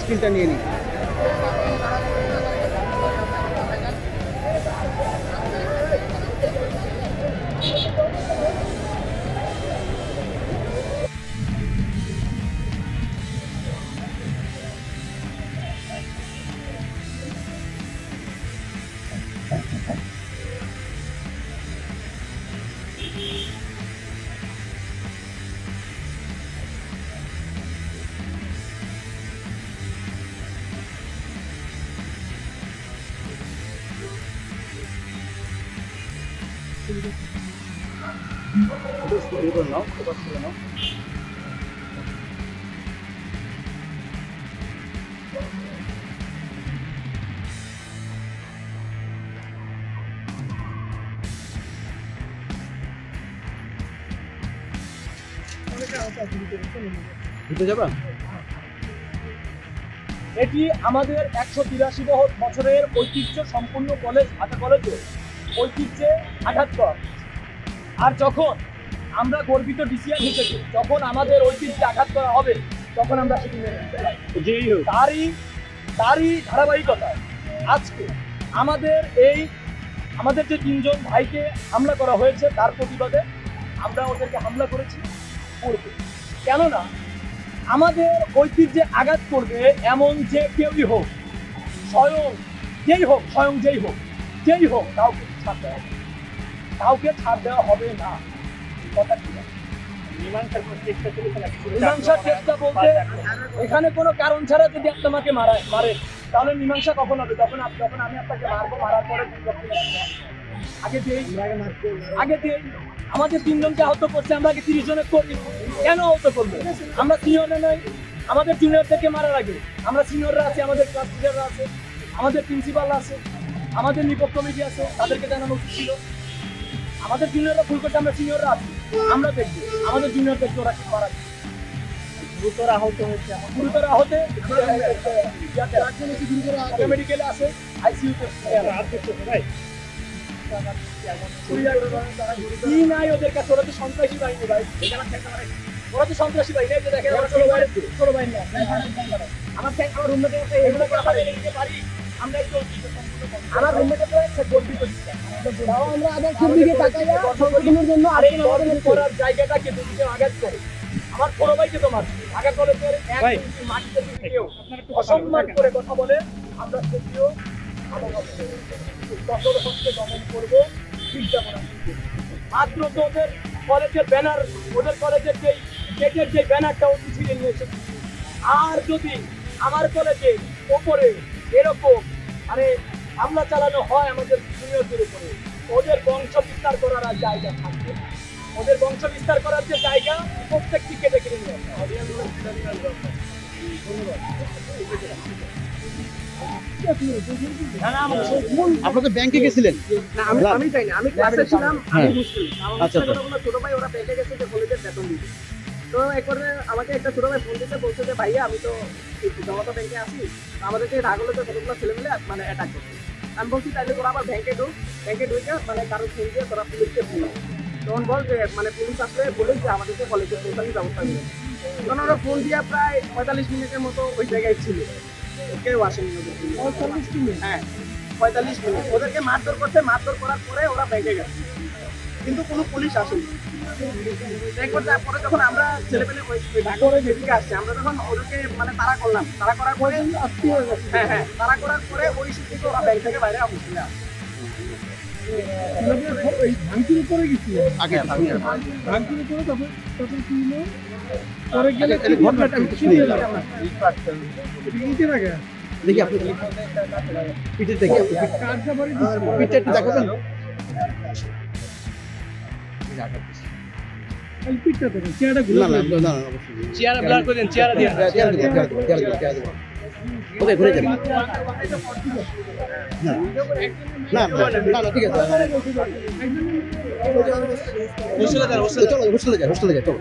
স্ক্রিনটা নিয়ে নিই। নাও ফোকাস করে নাও। যাবা? এটি আমাদের 183 বছরের ঐতিহ্য সম্পূর্ণ কলেজ, ঢাকা কলেজে ঐতিহ্যে আঘাত করা। আর যখন আমরা গর্বিত ডিসিশন হিসেবে যখন আমাদের ঐতিহ্যে আঘাত করা হবে তখন আমরা সেটি মেনে নেব। তারই ধারাবাহিকতা আজকে আমাদের যে 3 জন ভাইকে হামলা করা হয়েছে তার প্রতিবাদে আমরা ওদেরকে হামলা করেছি করব। কেননা আমাদের ঐতিহ্যে আঘাত করবে এমন যে কেউই হোক, স্বয়ং যেই হোক কাউকে ছাড় দেওয়া হবে না। কথা কি মীমাংসার চেষ্টা বলতে এখানে কোনো কারণ ছাড়া যদি আপনাকে মারে তাহলে মীমাংসা কখন হবে? যখন আমি আপনাকে মারবো, মারার পরে আগে দিয়েই আমাদের 3 জনকে আহত করছে, আমরা আগে 30 জনের করি। কেন আহত করবো? আমরা সিনিয়রে নই, আমাদের জুনিয়রদেরকে মারার আগে আমরা সিনিয়ররা আছি, আমাদের ক্লাস টিচাররা আছে, আমাদের প্রিন্সিপাল আছে, আমাদের নিকট কমিটি আছে, তাদেরকে জানানো উচিত ছিল। আমাদের জুনিয়ররা ভুল করছে, আমরা সিনিয়ররা আছি, আমরা দেখবো আমাদের জুনিয়রদেরকে ওরা কি মারা। গুরুতর আহতে মেডিকেলে আছে, আইসিইউতে কি নাই ওদের কাছে। ওরা তো সন্ত্রাসী বাহিনী ভাই, ওরা তো সন্ত্রাসী বাহিনী। এই যে দেখেন ছোট বাহিনী আমার রুমমেটে এগুলো পারি আমরা একটু আমার রুমমেটে গর্বিত আমরা আবার দিকে তাকাইয়া সংগঠনের জন্য করার জায়গাটাকে দুদিকে আঘাত করে আমার বড় ভাইকে তো মারছে। ঢাকা কলেজের মাটিতে কেউ অসম্মান করে কথা বলে আমরা সেটিও কঠোর হস্তে দমন করবো। মাত্র তো ওদের কলেজের ব্যানার, ওদের কলেজের যে ব্যানারটা ওটি ছিঁড়ে নিয়ে এসেছে। আর যদি আমার কলেজে ওপরে এরকম হামলা চালানো হয় আমাদের জুনিয়রদের উপরে, ওদের বংশ বিস্তার করার আর জায়গা থাকবে। ওদের বংশ বিস্তার করার যে জায়গা প্রত্যেকটি কেটে কেটে নিয়ে আপনারা তো ব্যাংকে গেছিলেন? আমি যাই না, আমি ক্লাসে ছিলাম। ছোট ভাই ওরা ব্যাংকে গেছে যে কলেজের বেতন দিতে। তো একবারে আমাকে একটা ছোট ভাই ফোন দিতে বলছে যে ভাইয়া আমি তো জমাতা ব্যাংকে আছি, আমাদেরকে ঢাকাগুলোতে কতগুলো ছেলেমেলে অ্যাটাক করছে। আমি বলছি তাইলে তোরা আবার ব্যাংকে ঢুকে কারো ফোন দিয়ে তোরা পুলিশকে ফোন। তখন বল যে পুলিশ আসলে বলে যে আমাদেরকে কলেজে পৌঁছানোর ব্যবস্থা নেই। তখন ওরা ফোন দিয়ে প্রায় 45 মিনিটের মতো ওই জায়গায় ছিল, কেউ আসেনি। হ্যাঁ 45 মিনিট ওদেরকে মারধর করছে। মারধর করার পরে ওরা ব্যাংকে গেছে, কিন্তু কোনো পুলিশ আসেনি। পরে যখন আমরা ছেলেপেলে ঢাকা যেদিকে আসছে, আমরা যখন ওদেরকে তাড়া করলাম, তাড়া করার পরে তাড়া করার পরে ওই শিক্ষিত ওরা ব্যাংক থেকে বাইরে অবস্থিত আছে। ভাঙচুর করে গেছিল আগে, ভাঙচুর করে তখন কি হলো পরে গেলে দেখি আপনি পিঠের দেখি পিঠটা একটু দেখাবেন। পিঠটা দেখেন, চেয়ারটা ঘুরে চেয়ারটা ব্লার করে দেন, চেয়ারটা দিয়ে ওকে ঘুরে যাবেন। না ঠিক আছে, চলো হোস্টেলে যাই চলো।